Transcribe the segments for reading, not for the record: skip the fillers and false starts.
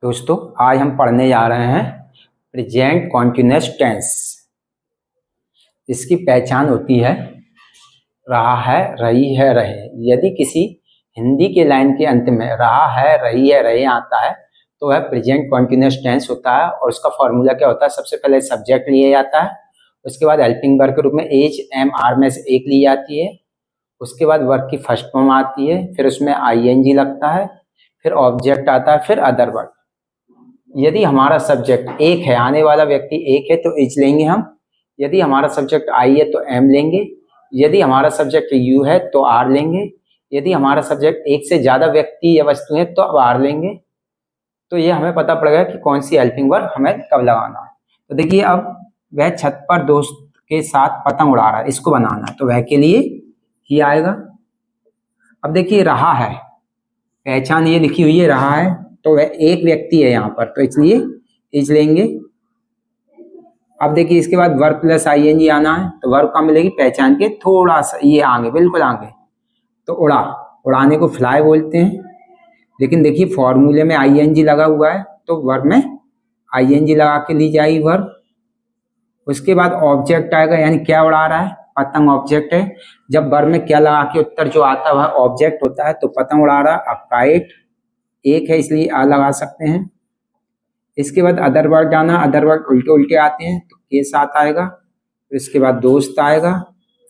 दोस्तों आज हम पढ़ने जा रहे हैं प्रेजेंट कॉन्टिन्यूअस टेंस। इसकी पहचान होती है रहा है, रही है, रहे। यदि किसी हिंदी के लाइन के अंत में रहा है, रही है, रहे आता है तो वह प्रेजेंट कॉन्टिन्यूअस टेंस होता है। और उसका फॉर्मूला क्या होता है? सबसे पहले सब्जेक्ट लिया जाता है, उसके बाद हेल्पिंग वर्ब के रूप में एज एम आर में से एक ली जाती है, उसके बाद वर्ब की फर्स्ट फॉर्म आती है, फिर उसमें आईएनजी लगता है, फिर ऑब्जेक्ट आता है, फिर अदर वर्ब। यदि हमारा सब्जेक्ट एक है, आने वाला व्यक्ति एक है तो इज लेंगे हम। यदि हमारा सब्जेक्ट आई है तो एम लेंगे। यदि हमारा सब्जेक्ट यू है तो आर लेंगे। यदि हमारा सब्जेक्ट एक से ज्यादा व्यक्ति या वस्तु है तो अब आर लेंगे। तो ये हमें पता पड़ेगा कि कौन सी हेल्पिंग वर्ब हमें कब लगाना है। तो देखिए, अब वह छत पर दोस्त के साथ पतंग उड़ा रहा है, इसको बनाना है तो वह के लिए ही आएगा। अब देखिए, रहा है, पहचान ये लिखी हुई है रहा है, तो वह एक व्यक्ति है यहाँ पर, तो इसलिए इज लेंगे। अब देखिए, इसके बाद वर्ब प्लस आईएनजी आना है, तो वर्ब कहाँ मिलेगी? पहचान के थोड़ा सा ये आगे, बिल्कुल आगे। तो उड़ा, उड़ाने को फ्लाई बोलते हैं, लेकिन देखिए फॉर्मूले में आईएनजी लगा हुआ है तो वर्ब में आईएनजी लगा के ली जाएगी वर्ब। उसके बाद ऑब्जेक्ट आएगा, यानी क्या उड़ा रहा है? पतंग ऑब्जेक्ट है। जब वर्ब में क्या लगा के उत्तर जो आता है वह ऑब्जेक्ट होता है, तो पतंग उड़ा रहा है। अब काइट एक है इसलिए आ लगा सकते हैं। इसके बाद अदर वर्ड आना, अदर वर्ड उल्टे उल्टे आते हैं तो के साथ आएगा, फिर इसके बाद दोस्त आएगा,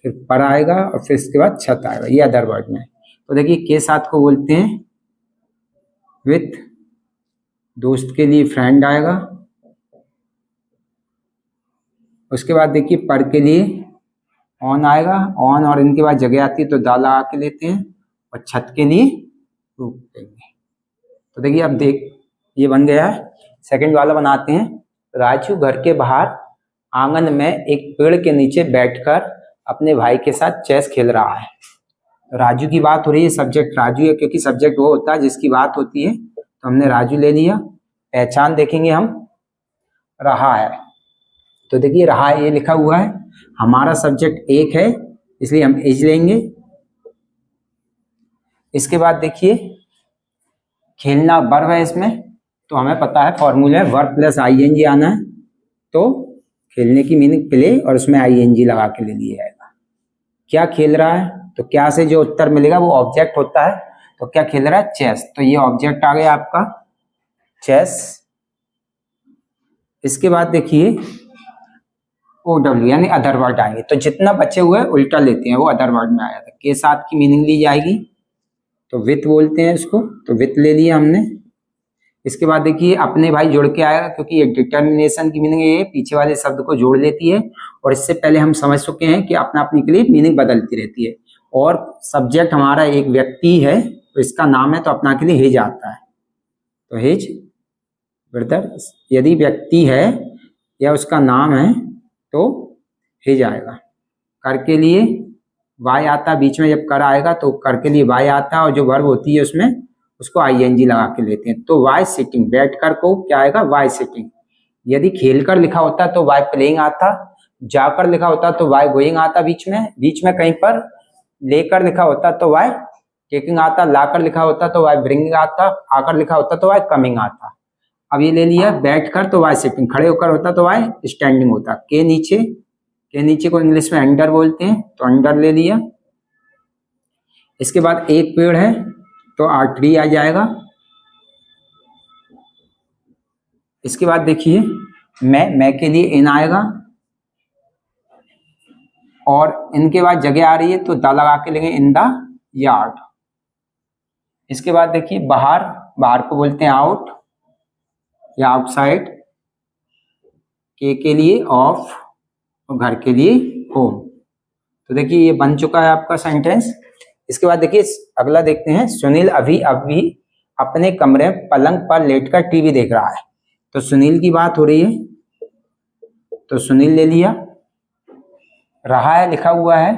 फिर पर आएगा और फिर इसके बाद छत आएगा, ये अदर वर्ड में। तो देखिए, के साथ को बोलते हैं विथ, दोस्त के लिए फ्रेंड आएगा। उसके बाद देखिए, पर के लिए ऑन आएगा, ऑन, और इनके बाद जगह आती है तो दा लगा के लेते हैं, और छत के लिए रूप देंगे। तो देखिए, अब ये बन गया है। सेकंड वाला बनाते हैं। राजू घर के बाहर आंगन में एक पेड़ के नीचे बैठकर अपने भाई के साथ चेस खेल रहा है। राजू की बात हो रही है, सब्जेक्ट राजू है, क्योंकि सब्जेक्ट वो होता है जिसकी बात होती है, तो हमने राजू ले लिया। पहचान देखेंगे हम, रहा है, तो देखिए रहा ये लिखा हुआ है, हमारा सब्जेक्ट एक है इसलिए हम इज लेंगे। इसके बाद देखिए, खेलना वर्ब है इसमें, तो हमें पता है फॉर्मूला है वर्ब प्लस आईएनजी आना है, तो खेलने की मीनिंग प्ले और उसमें आईएनजी लगा के ले लिया जाएगा। क्या खेल रहा है? तो क्या से जो उत्तर मिलेगा वो ऑब्जेक्ट होता है, तो क्या खेल रहा है? चेस, तो ये ऑब्जेक्ट आ गया आपका चेस। इसके बाद देखिए OW यानी अदर वर्ड आएंगे, तो जितना बचे हुए उल्टा लेते हैं वो अदर वर्ड में आया था। के साथ की मीनिंग ली जाएगी तो विथ बोलते हैं इसको, तो विथ ले लिया हमने। इसके बाद देखिए, अपने भाई जुड़ के आएगा, क्योंकि ये डिटर्मिनेशन की मीनिंग ये पीछे वाले शब्द को जोड़ लेती है, और इससे पहले हम समझ चुके हैं कि अपना अपने के लिए मीनिंग बदलती रहती है। और सब्जेक्ट हमारा एक व्यक्ति है तो इसका नाम है, तो अपना के लिए हिज आता है, तो हिज ब्रदर। यदि व्यक्ति है या उसका नाम है तो हिज आएगा। कर के लिए वाई आता है, बीच में जब कर आएगा तो कर के लिए वाई आता है, और जो वर्ब होती है उसमें उसको आईएनजी लगा के लेते हैं, तो वाई सिटिंग, बैठ कर को क्या आएगा? वाई सिटिंग। यदि खेल कर लिखा होता तो वाई प्लेइंग आता, जाकर लिखा होता तो वाई गोइंग आता, बीच में कहीं पर लेकर लिखा होता तो वाई टेकिंग आता, लाकर लिखा होता तो वाई ब्रिंगिंग आता, आकर लिखा होता तो वाई कमिंग आता। अब ये ले लिया, बैठ कर तो वाई सिटिंग, खड़े होकर होता तो वाई स्टैंडिंग होता। के नीचे को इंग्लिश में अंडर बोलते हैं, तो अंडर ले लिया। इसके बाद एक पेड़ है तो ट्री आ जाएगा। इसके बाद देखिए, मैं के लिए इन आएगा, और इनके बाद जगह आ रही है तो दा लगा के लेंगे, इन द यार्ड। इसके बाद देखिए, बाहर को बोलते हैं आउट या आउटसाइड। के लिए ऑफ, और घर के लिए होम। तो देखिए, ये बन चुका है आपका सेंटेंस। इसके बाद देखिए, अगला देखते हैं। सुनील अभी अपने कमरे पलंग पर लेटकर टीवी देख रहा है, तो सुनील की बात हो रही है, तो सुनील ले लिया। रहा है लिखा हुआ है,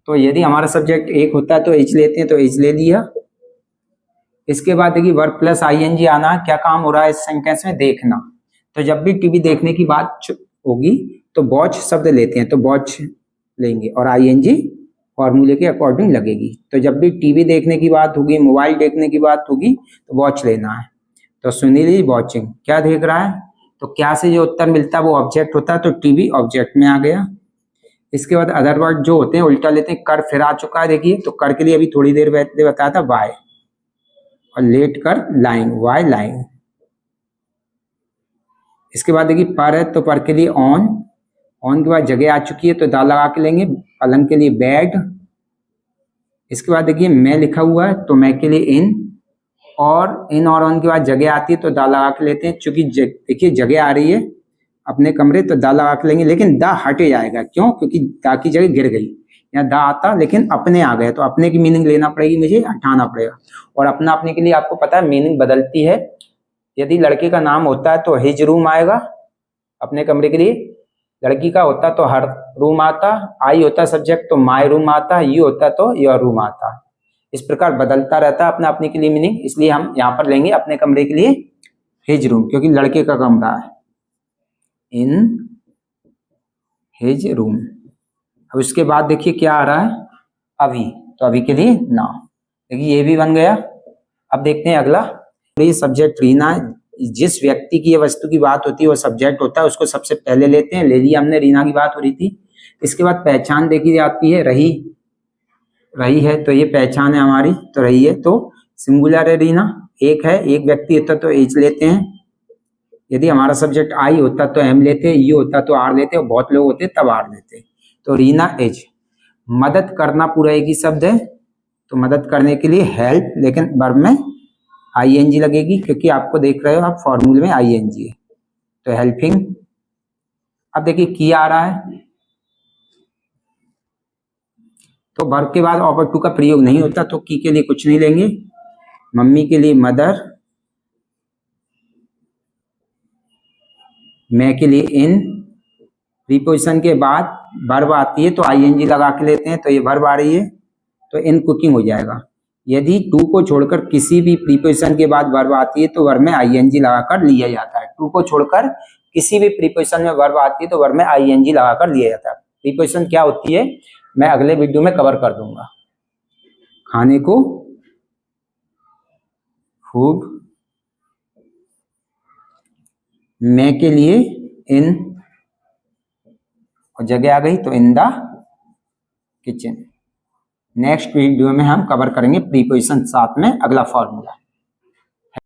तो यदि हमारा सब्जेक्ट एक होता है तो इज लेते हैं, तो इज ले लिया। इसके बाद देखिए, वर्ब प्लस आईएनजी आना, क्या काम हो रहा है इस सेंटेंस में? देखना। तो जब भी टीवी देखने की बात होगी तो वॉच शब्द लेते हैं, तो वॉच लेंगे, और आईएनजी फॉर्मूले के अकॉर्डिंग लगेगी। तो जब भी टीवी देखने की बात होगी, मोबाइल देखने की बात होगी, तो वॉच लेना है। तो सुनील इज वॉचिंग, क्या देख रहा है? तो क्या से जो उत्तर मिलता है वो ऑब्जेक्ट होता है, तो टीवी ऑब्जेक्ट में आ गया। इसके बाद अदर वर्ड जो होते हैं उल्टा लेते हैं। कर फिर आ चुका है, देखिए, तो कर के लिए अभी थोड़ी देर पहले बताया था वाई, और लेट कर लाइंग, वाई लाइंग। इसके बाद देखिए पर है, तो पर के लिए ऑन, ऑन के बाद जगह आ चुकी है तो दा लगा के लेंगे। पलंग के लिए बेड। इसके बाद देखिए मैं लिखा हुआ है, तो मैं के लिए इन, और इन और ऑन के बाद जगह आती है तो दा लगा के लेते हैं। चूंकि देखिए जगह आ रही है अपने कमरे, तो दा लगा के लेंगे, लेकिन दा हटे जाएगा, क्यों? क्योंकि दा की जगह गिर गई। यहाँ दा आता लेकिन अपने आ गए, तो अपने की मीनिंग लेना पड़ेगी, मुझे हटाना पड़ेगा। और अपना अपने के लिए आपको पता है मीनिंग बदलती है। यदि लड़के का नाम होता है तो हिज रूम आएगा अपने कमरे के लिए, लड़की का होता तो हर रूम आता, आई होता सब्जेक्ट तो माय रूम आता, यू होता तो योर रूम आता। इस प्रकार बदलता रहता है अपने अपने के लिए मीनिंग, इसलिए हम यहाँ पर लेंगे अपने कमरे के लिए हिज रूम, क्योंकि लड़के का कमरा है, इन हिज रूम। अब इसके बाद देखिए क्या आ रहा है, अभी, तो अभी के लिए नाउ, देखिए ये भी बन गया। अब देखते हैं अगला, ये सब्जेक्ट रीना है। जिस व्यक्ति की या वस्तु की बात होती है वो सब्जेक्ट होता है, उसको सबसे पहले लेते हैं, ले लिया हमने, रीना की बात हो रही थी। इसके बाद पहचान देखी जाती है, रही, रही है तो ये पहचान है हमारी, तो रही है तो सिंगुलर है रीना, एक है, एक व्यक्ति होता तो एच लेते हैं। यदि हमारा सब्जेक्ट आई होता तो एम लेते, यू होता तो आर लेते, और बहुत लोग होते तब आर लेते। तो रीना एज। मदद करना पूरा एक ही शब्द है, तो मदद करने के लिए हेल्प, लेकिन वर्ब में आईएनजी लगेगी, क्योंकि आपको देख रहे हो आप फॉर्मूले में आईएनजी है, तो हेल्पिंग। अब देखिए की आ रहा है, तो वर्ब के बाद ऑपर टू का प्रयोग नहीं होता, तो की के लिए कुछ नहीं लेंगे। मम्मी के लिए मदर, मैं के लिए इन, प्रीपोजिशन के बाद वर्ब आती है तो आईएनजी लगा के लेते हैं, तो ये वर्ब आ रही है, तो इन कुकिंग हो जाएगा। यदि टू को छोड़कर किसी भी प्रीपोजिशन के बाद वर्ब आती है तो वर्ब में आईएनजी लगाकर लिया जाता है। टू को छोड़कर किसी भी प्रीपोजिशन में वर्ब आती है तो वर्ब में आईएनजी लगाकर लिया जाता है। प्रीपोजिशन क्या होती है मैं अगले वीडियो में कवर कर दूंगा। खाने को खूब, मैं के लिए इन, और जगह आ गई तो in the kitchen. Next video में हम कवर करेंगे प्रीपोजिशन, साथ में अगला फॉर्मूला।